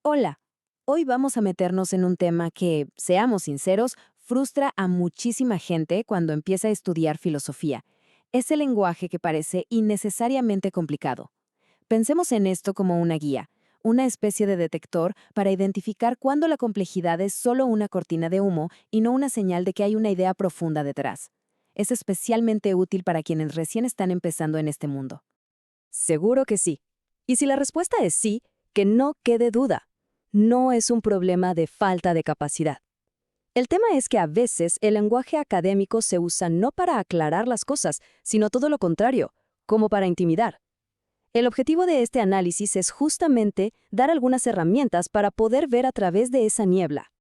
Hola, hoy vamos a meternos en un tema que, seamos sinceros, frustra a muchísima gente cuando empieza a estudiar filosofía. Es el lenguaje que parece innecesariamente complicado. Pensemos en esto como una guía, una especie de detector para identificar cuándo la complejidad es solo una cortina de humo y no una señal de que hay una idea profunda detrás. Es especialmente útil para quienes recién están empezando en este mundo. Seguro que sí. Y si la respuesta es sí, que no quede duda. No es un problema de falta de capacidad. El tema es que a veces el lenguaje académico se usa no para aclarar las cosas, sino todo lo contrario, como para intimidar. El objetivo de este análisis es justamente dar algunas herramientas para poder ver a través de esa niebla.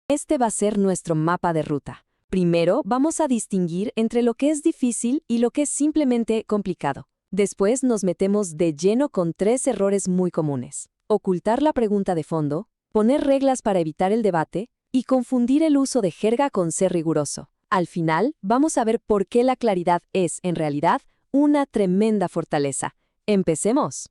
Este va a ser nuestro mapa de ruta. Primero, vamos a distinguir entre lo que es difícil y lo que es simplemente complicado. Después nos metemos de lleno con 3 errores muy comunes: ocultar la pregunta de fondo, poner reglas para evitar el debate y confundir el uso de jerga con ser riguroso. Al final, vamos a ver por qué la claridad es, en realidad, una tremenda fortaleza. Empecemos.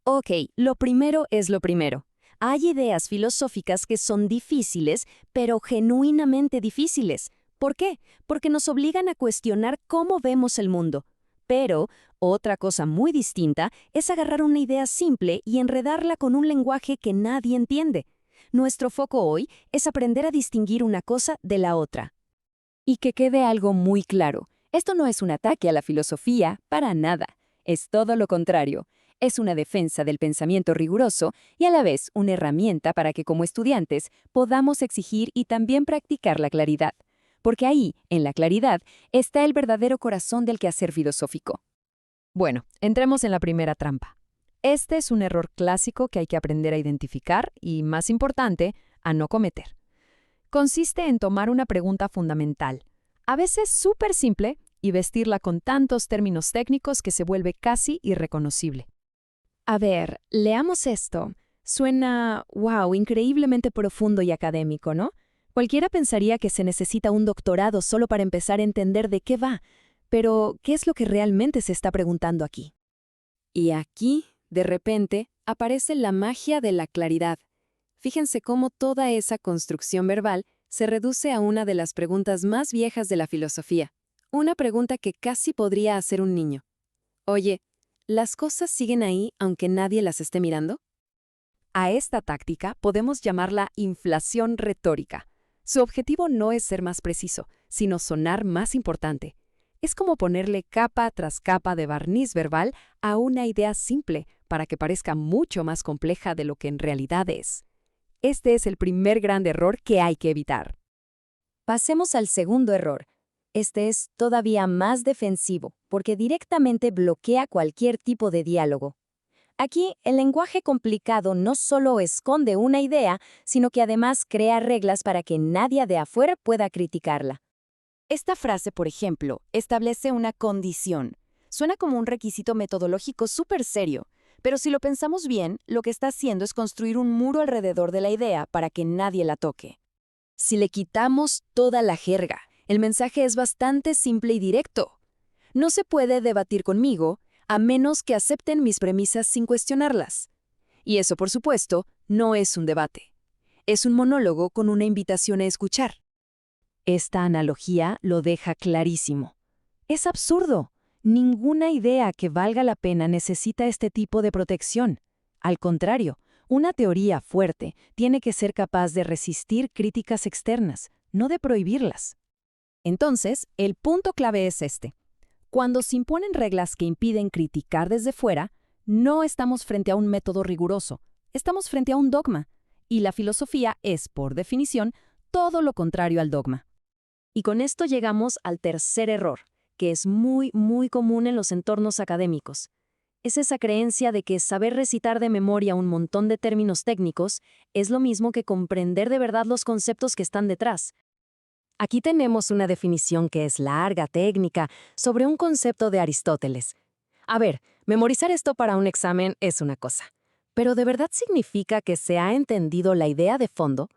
Ok, lo primero es lo primero. Hay ideas filosóficas que son difíciles, pero genuinamente difíciles. ¿Por qué? Porque nos obligan a cuestionar cómo vemos el mundo. Pero otra cosa muy distinta es agarrar una idea simple y enredarla con un lenguaje que nadie entiende. Nuestro foco hoy es aprender a distinguir una cosa de la otra. Y que quede algo muy claro, esto no es un ataque a la filosofía, para nada. Es todo lo contrario. Es una defensa del pensamiento riguroso y a la vez una herramienta para que como estudiantes podamos exigir y también practicar la claridad. Porque ahí, en la claridad, está el verdadero corazón del quehacer filosófico. Bueno, entremos en la primera trampa. Este es un error clásico que hay que aprender a identificar y, más importante, a no cometer. Consiste en tomar una pregunta fundamental, a veces súper simple, y vestirla con tantos términos técnicos que se vuelve casi irreconocible. A ver, leamos esto. Suena, wow, increíblemente profundo y académico, ¿no? Cualquiera pensaría que se necesita un doctorado solo para empezar a entender de qué va. Pero, ¿qué es lo que realmente se está preguntando aquí? Y aquí, de repente, aparece la magia de la claridad. Fíjense cómo toda esa construcción verbal se reduce a una de las preguntas más viejas de la filosofía. Una pregunta que casi podría hacer un niño. Oye, ¿las cosas siguen ahí aunque nadie las esté mirando? A esta táctica podemos llamarla inflación retórica. Su objetivo no es ser más preciso, sino sonar más importante. Es como ponerle capa tras capa de barniz verbal a una idea simple para que parezca mucho más compleja de lo que en realidad es. Este es el primer gran error que hay que evitar. Pasemos al segundo error. Este es todavía más defensivo, porque directamente bloquea cualquier tipo de diálogo. Aquí, el lenguaje complicado no solo esconde una idea, sino que además crea reglas para que nadie de afuera pueda criticarla. Esta frase, por ejemplo, establece una condición. Suena como un requisito metodológico súper serio, pero si lo pensamos bien, lo que está haciendo es construir un muro alrededor de la idea para que nadie la toque. Si le quitamos toda la jerga, el mensaje es bastante simple y directo. No se puede debatir conmigo a menos que acepten mis premisas sin cuestionarlas. Y eso, por supuesto, no es un debate. Es un monólogo con una invitación a escuchar. Esta analogía lo deja clarísimo. Es absurdo. Ninguna idea que valga la pena necesita este tipo de protección. Al contrario, una teoría fuerte tiene que ser capaz de resistir críticas externas, no de prohibirlas. Entonces, el punto clave es este. Cuando se imponen reglas que impiden criticar desde fuera, no estamos frente a un método riguroso, estamos frente a un dogma, y la filosofía es, por definición, todo lo contrario al dogma. Y con esto llegamos al tercer error, que es muy común en los entornos académicos. Es esa creencia de que saber recitar de memoria un montón de términos técnicos es lo mismo que comprender de verdad los conceptos que están detrás. Aquí tenemos una definición que es larga, técnica, sobre un concepto de Aristóteles. A ver, memorizar esto para un examen es una cosa. ¿Pero de verdad significa que se ha entendido la idea de fondo?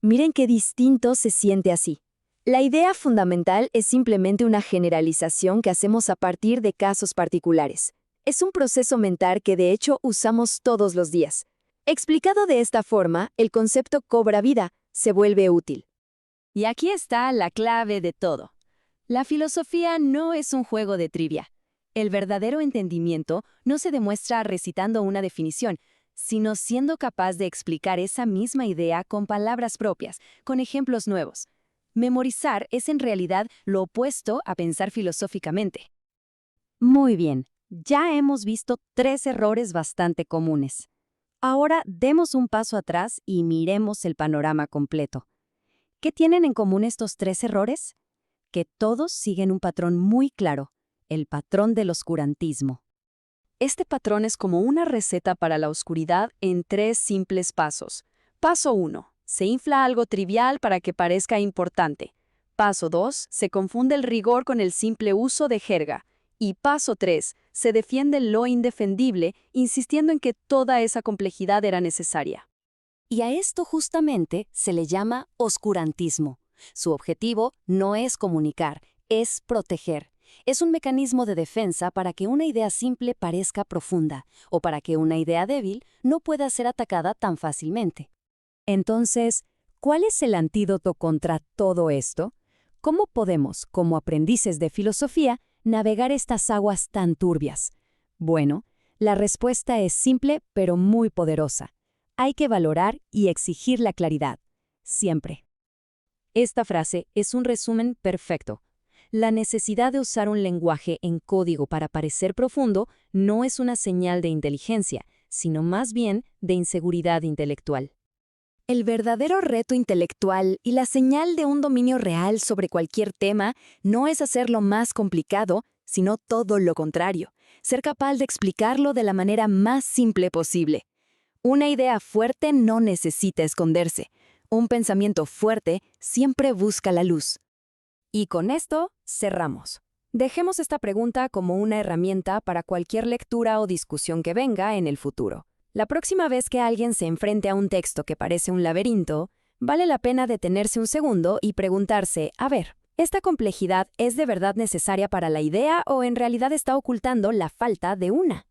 Miren qué distinto se siente así. La idea fundamental es simplemente una generalización que hacemos a partir de casos particulares. Es un proceso mental que de hecho usamos todos los días. Explicado de esta forma, el concepto cobra vida, se vuelve útil. Y aquí está la clave de todo. La filosofía no es un juego de trivia. El verdadero entendimiento no se demuestra recitando una definición, sino siendo capaz de explicar esa misma idea con palabras propias, con ejemplos nuevos. Memorizar es en realidad lo opuesto a pensar filosóficamente. Muy bien, ya hemos visto 3 errores bastante comunes. Ahora demos un paso atrás y miremos el panorama completo. ¿Qué tienen en común estos 3 errores? Que todos siguen un patrón muy claro, el patrón del oscurantismo. Este patrón es como una receta para la oscuridad en 3 simples pasos. Paso 1. Se infla algo trivial para que parezca importante. Paso 2. Se confunde el rigor con el simple uso de jerga. Y paso 3. Se defiende lo indefendible, insistiendo en que toda esa complejidad era necesaria. Y a esto justamente se le llama oscurantismo. Su objetivo no es comunicar, es proteger. Es un mecanismo de defensa para que una idea simple parezca profunda, o para que una idea débil no pueda ser atacada tan fácilmente. Entonces, ¿cuál es el antídoto contra todo esto? ¿Cómo podemos, como aprendices de filosofía, navegar estas aguas tan turbias? Bueno, la respuesta es simple pero muy poderosa. Hay que valorar y exigir la claridad. Siempre. Esta frase es un resumen perfecto. La necesidad de usar un lenguaje en código para parecer profundo no es una señal de inteligencia, sino más bien de inseguridad intelectual. El verdadero reto intelectual y la señal de un dominio real sobre cualquier tema no es hacerlo más complicado, sino todo lo contrario, ser capaz de explicarlo de la manera más simple posible. Una idea fuerte no necesita esconderse. Un pensamiento fuerte siempre busca la luz. Y con esto cerramos. Dejemos esta pregunta como una herramienta para cualquier lectura o discusión que venga en el futuro. La próxima vez que alguien se enfrente a un texto que parece un laberinto, vale la pena detenerse un segundo y preguntarse, a ver, ¿esta complejidad es de verdad necesaria para la idea o en realidad está ocultando la falta de una?